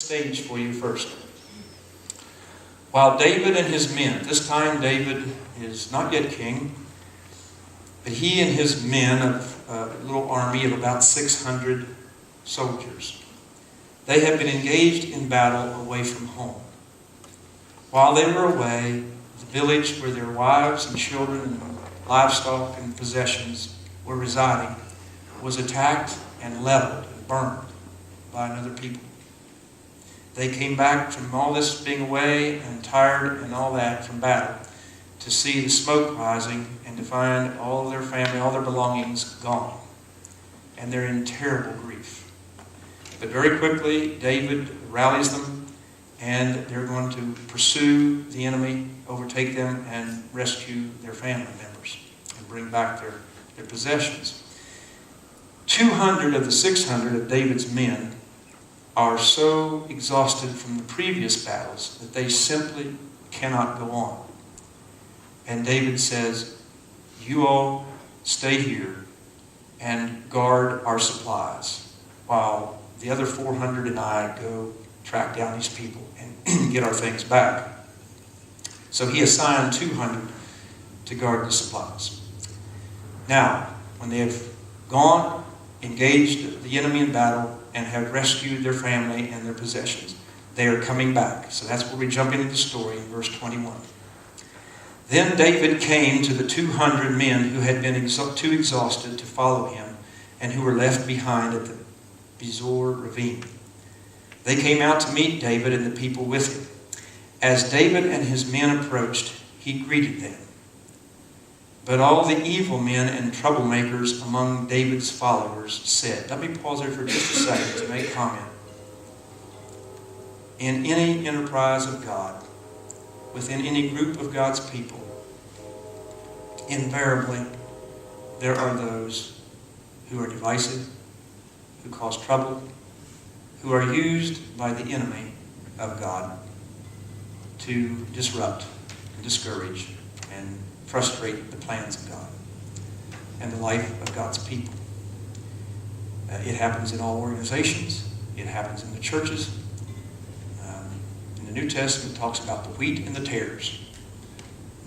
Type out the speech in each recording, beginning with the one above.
Stage for you first. While David and his men, this time David is not yet king, but he and his men of a little army of about 600 soldiers, they have been engaged in battle away from home. While they were away, the village where their wives and children and livestock and possessions were residing was attacked and leveled and burned by another people. They came back from all this being away and tired and all that from battle to see the smoke rising and to find all of their family, all their belongings gone. And they're in terrible grief. But very quickly, David rallies them, and they're going to pursue the enemy, overtake them, and rescue their family members and bring back their possessions. 200 of the 600 of David's men are so exhausted from the previous battles that they simply cannot go on. And David says, "You all stay here and guard our supplies while the other 400 and I go track down these people and get our things back." So he assigned 200 to guard the supplies. Now, when they have gone, engaged the enemy in battle, and have rescued their family and their possessions, they are coming back. So that's where we jump into the story in verse 21. Then David came to the 200 men who had been too exhausted to follow him and who were left behind at the Bezor ravine. They came out to meet David and the people with him. As David and his men approached, he greeted them. But all the evil men and troublemakers among David's followers said, let me pause there for just a second to make comment. In any enterprise of God, within any group of God's people, invariably there are those who are divisive, who cause trouble, who are used by the enemy of God to disrupt and discourage and frustrate the plans of God and the life of God's people. It happens in all organizations. It happens in the churches. In the New Testament, it talks about the wheat and the tares,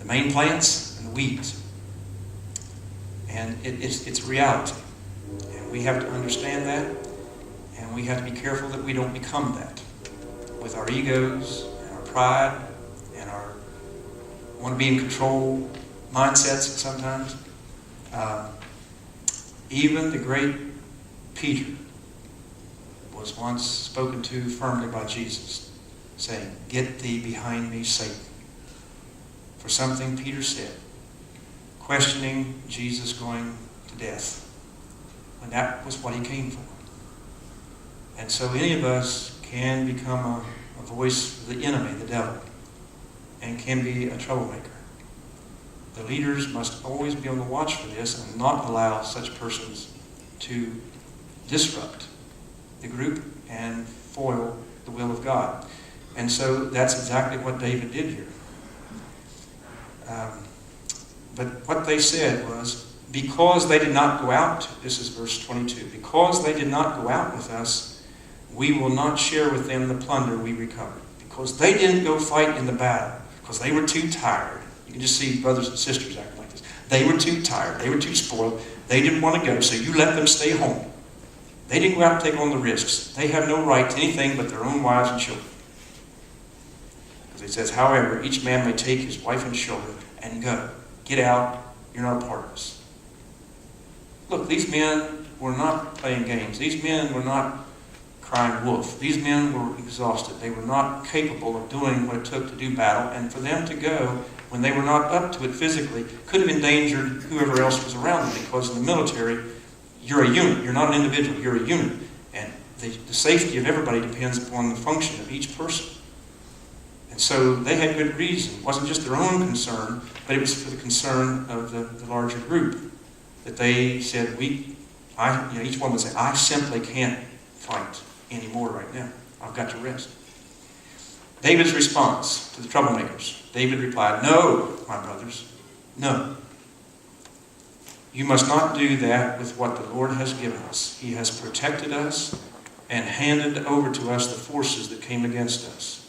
the main plants and the weeds. And it's reality. And we have to understand that, and we have to be careful that we don't become that with our egos and our pride and our want to be in control mindsets sometimes. Even the great Peter was once spoken to firmly by Jesus, saying, "Get thee behind me, Satan," for something Peter said, questioning Jesus going to death, when that was what he came for. And so any of us can become a voice of the enemy, the devil, and can be a troublemaker. The leaders must always be on the watch for this and not allow such persons to disrupt the group and foil the will of God. And so that's exactly what David did here. But what they said was, because they did not go out, this is verse 22, because they did not go out with us, we will not share with them the plunder we recovered. Because they didn't go fight in the battle, because they were too tired. You can just see brothers and sisters acting like this. They were too tired. They were too spoiled. They didn't want to go, so you let them stay home. They didn't go out and take on the risks. They have no right to anything but their own wives and children. Because it says, however, each man may take his wife and children and go. Get out. You're not a part of us. Look, these men were not playing games. These men were not crying wolf. These men were exhausted. They were not capable of doing what it took to do battle. And for them to go when they were not up to it physically could have endangered whoever else was around them, because in the military, you're a unit. You're not an individual. You're a unit. And the safety of everybody depends upon the function of each person. And so they had good reason. It wasn't just their own concern, but it was for the concern of the larger group. That they said, each one would say, I simply can't fight anymore right now. I've got to rest. David's response to the troublemakers. David replied, "No, my brothers, no. You must not do that with what the Lord has given us. He has protected us and handed over to us the forces that came against us?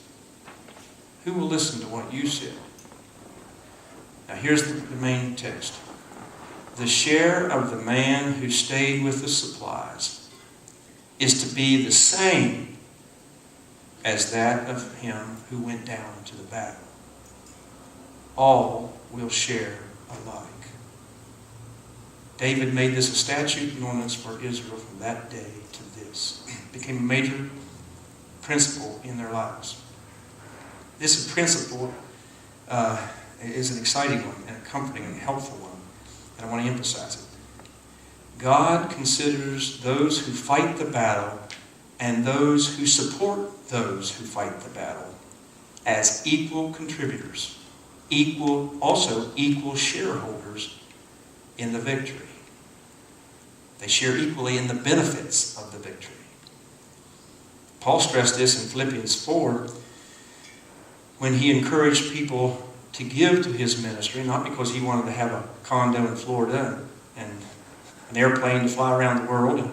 Who will listen to what you said? Now here's the main text. The share of the man who stayed with the supplies is to be the same as that of him who went down to the battle. All will share alike. David made this a statute and ordinance for Israel from that day to this. It became a major principle in their lives. This principle is an exciting one and a comforting and helpful one, and I want to emphasize it. God considers those who fight the battle and those who support those who fight the battle as equal contributors, also equal shareholders in the victory. They share equally in the benefits of the victory. Paul stressed this in Philippians 4 when he encouraged people to give to his ministry, not because he wanted to have a condo in Florida and an airplane to fly around the world.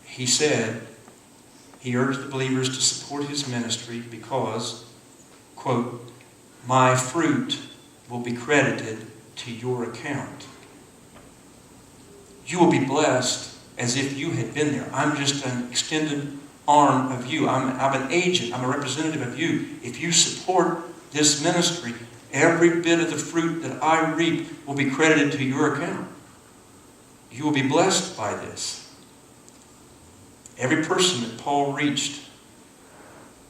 He urged the believers to support his ministry because, quote, my fruit will be credited to your account. You will be blessed as if you had been there. I'm just an extended arm of you. I'm an agent. I'm a representative of you. If you support this ministry, every bit of the fruit that I reap will be credited to your account. You will be blessed by this. Every person that Paul reached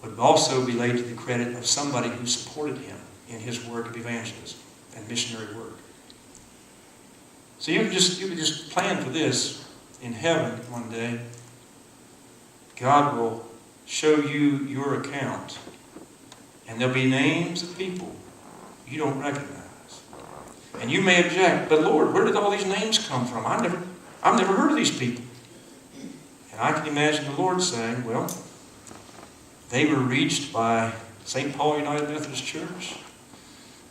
would also be laid to the credit of somebody who supported him in his work of evangelism and missionary work. So you can just plan for this in heaven one day. God will show you your account, and there'll be names of people you don't recognize. And you may object, but Lord, where did all these names come from? I've never heard of these people. And I can imagine the Lord saying, well, they were reached by St. Paul United Methodist Church.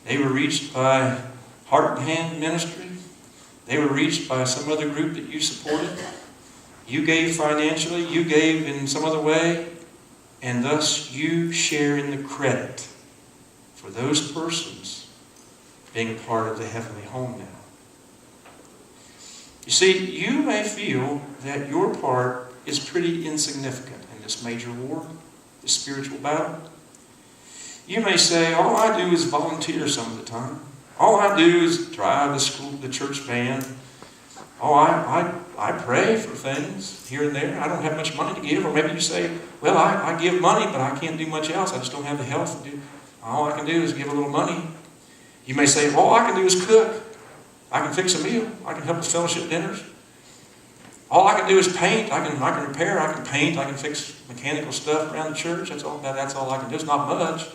They were reached by Heart and Hand Ministry. They were reached by some other group that you supported. You gave financially, you gave in some other way, and thus you share in the credit for those persons being a part of the heavenly home now. You see, you may feel that your part is pretty insignificant in this major war, this spiritual battle. You may say, all I do is volunteer some of the time. All I do is drive the church van. Oh, I pray for things here and there. I don't have much money to give. Or maybe you say, well, I give money, but I can't do much else. I just don't have the health to do. All I can do is give a little money. You may say, all I can do is cook. I can fix a meal. I can help with fellowship dinners. All I can do is paint. I can repair. I can paint. I can fix mechanical stuff around the church. That's all I can do. It's not much.